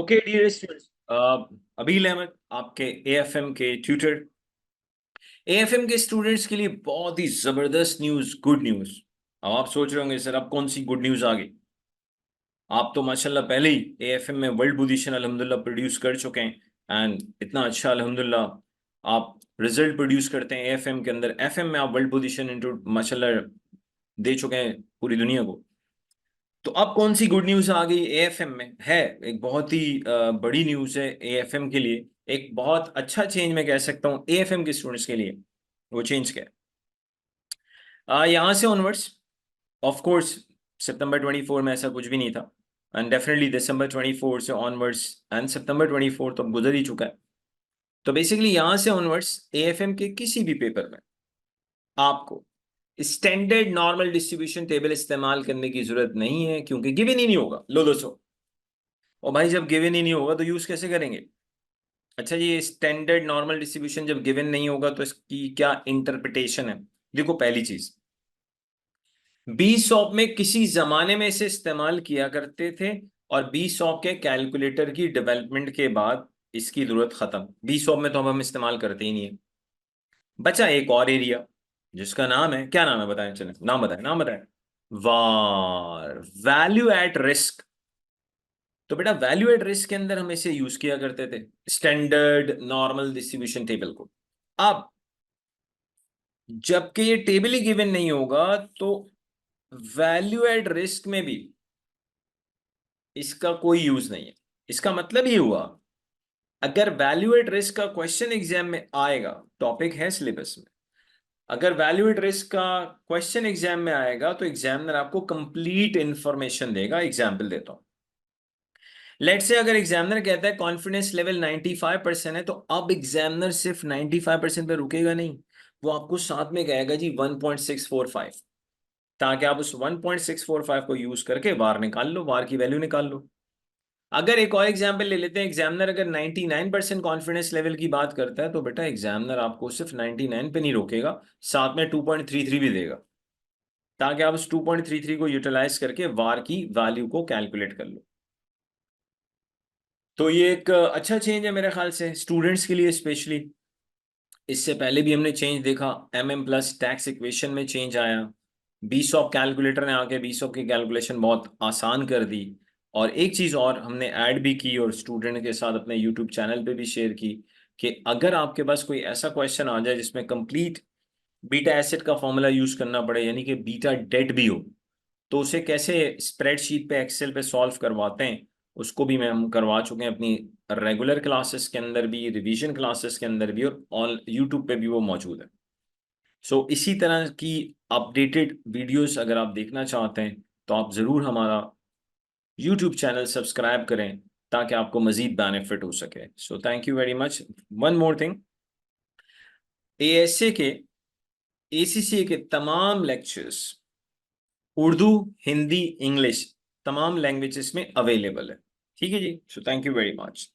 Okay dear students, अबील Ahmad आपके AFM के tutor. AFM के स्टूडेंट्स के लिए बहुत ही जबरदस्त न्यूज़, गुड न्यूज़। अब आप सोच रहे होंगे सर अब कौन सी गुड न्यूज़ आ गई। आप तो माशाल्लाह पहले ही एएफएम में वर्ल्ड पोजीशन अल्हम्दुलिल्लाह प्रोड्यूस कर चुके हैं एंड इतना अच्छा अल्हम्दुलिल्लाह आप रिजल्ट प्रोड्यूस करते हैं एएफएम के अंदर। एफएम में आप वर्ल्ड पोजीशन इनटू माशाल्लाह दे चुके हैं पूरी दुनिया को। तो अब कौन सी गुड न्यूज़ आ गई एएफएम में है। एक बहुत ही बड़ी न्यूज़ है एएफएम के लिए। एक बहुत अच्छा चेंज मैं कह सकता हूँ एएफएम के स्टूडेंट्स के लिए। वो चेंज क्या है? यहाँ से ऑनवर्ड्स ऑफ कोर्स सितंबर 24 में ऐसा कुछ भी नहीं था एंड डेफिनेटली दिसंबर 24 से ऑनवर्ड्स एंड सितंबर 24 तो गुजर ही चुका है। तो बेसिकली यहाँ से ऑनवर्ड्स एएफएम के किसी भी पेपर में आपको स्टैंडर्ड नॉर्मल डिस्ट्रीब्यूशन टेबल इस्तेमाल करने की जरूरत नहीं है, क्योंकि गिवन ही नहीं होगा। लो दोस्तों, और भाई जब गिवन ही नहीं होगा तो यूज कैसे करेंगे? अच्छा, ये स्टैंडर्ड नॉर्मल डिस्ट्रीब्यूशन जब गिवन नहीं होगा तो इसकी क्या इंटरप्रिटेशन है? देखो, पहली चीज, बी सॉप में किसी जमाने में इसे इस्तेमाल किया करते थे और बी सॉप के कैलकुलेटर की डेवलपमेंट के बाद इसकी जरूरत खत्म। बी सॉप में तो अब हम इस्तेमाल करते ही नहीं है। बचा एक और एरिया जिसका नाम है, क्या नाम है बताएं, चलें नाम बताएं, नाम बताएं। वार, वैल्यू एट रिस्क। तो बेटा वैल्यू एट रिस्क के अंदर हम इसे यूज किया करते थे, स्टैंडर्ड नॉर्मल डिस्ट्रीब्यूशन टेबल को। अब जबकि ये टेबल ही गिवन नहीं होगा तो वैल्यू एट रिस्क में भी इसका कोई यूज नहीं है। इसका मतलब ये हुआ, अगर वैल्यू एट रिस्क का क्वेश्चन एग्जाम में आएगा, टॉपिक है सिलेबस में, अगर वैल्यू एट रिस्क का क्वेश्चन एग्जाम में आएगा तो एग्जामिनर आपको कंप्लीट इंफॉर्मेशन देगा। एग्जाम्पल देता हूं, लेट से अगर एग्जामिनर कहता है कॉन्फिडेंस लेवल 95% है, तो अब एग्जामिनर सिर्फ 95% पे रुकेगा नहीं, वो आपको साथ में कहेगा जी 1.645, ताकि आप उस 1.645 को यूज करके वार निकाल लो, वार की वैल्यू निकाल लो। अगर एक और एग्जाम्पल ले लेते हैं, एग्जामिनर अगर 99% कॉन्फिडेंस लेवल की बात करता है, तो बेटा एग्जामिनर आपको सिर्फ 99 पे नहीं रोकेगा, साथ में 2.33 भी देगा, ताकि आप उस 2.33 को यूटिलाइज करके वार की वैल्यू को कैलकुलेट कर लो। तो ये एक अच्छा चेंज है मेरे ख्याल से स्टूडेंट्स के लिए स्पेशली। इससे पहले भी हमने चेंज देखा, MM प्लस टैक्स इक्वेशन में चेंज आया, बीसॉप कैलकुलेटर ने आके बीसॉप की कैलकुलेशन बहुत आसान कर दी। और एक चीज़ और हमने ऐड भी की और स्टूडेंट के साथ अपने यूट्यूब चैनल पे भी शेयर की, कि अगर आपके पास कोई ऐसा क्वेश्चन आ जाए जिसमें कंप्लीट बीटा एसिड का फॉर्मूला यूज करना पड़े, यानी कि बीटा डेट भी हो, तो उसे कैसे स्प्रेडशीट पे एक्सेल पे सॉल्व करवाते हैं, उसको भी मैं हम करवा चुके हैं अपनी रेगुलर क्लासेस के अंदर भी, रिवीजन क्लासेस के अंदर भी, और ऑन यूट्यूब पे भी वो मौजूद है। सो इसी तरह की अपडेटेड वीडियोस अगर आप देखना चाहते हैं तो आप ज़रूर हमारा यूट्यूब चैनल सब्सक्राइब करें, ताकि आपको मज़ीद बेनिफिट हो सके। So thank you very much. One more thing, ASA के ACCA के तमाम लेक्चर्स उर्दू, हिंदी, इंग्लिश, तमाम लैंग्वेजेस में अवेलेबल है। ठीक है जी, so thank you very much.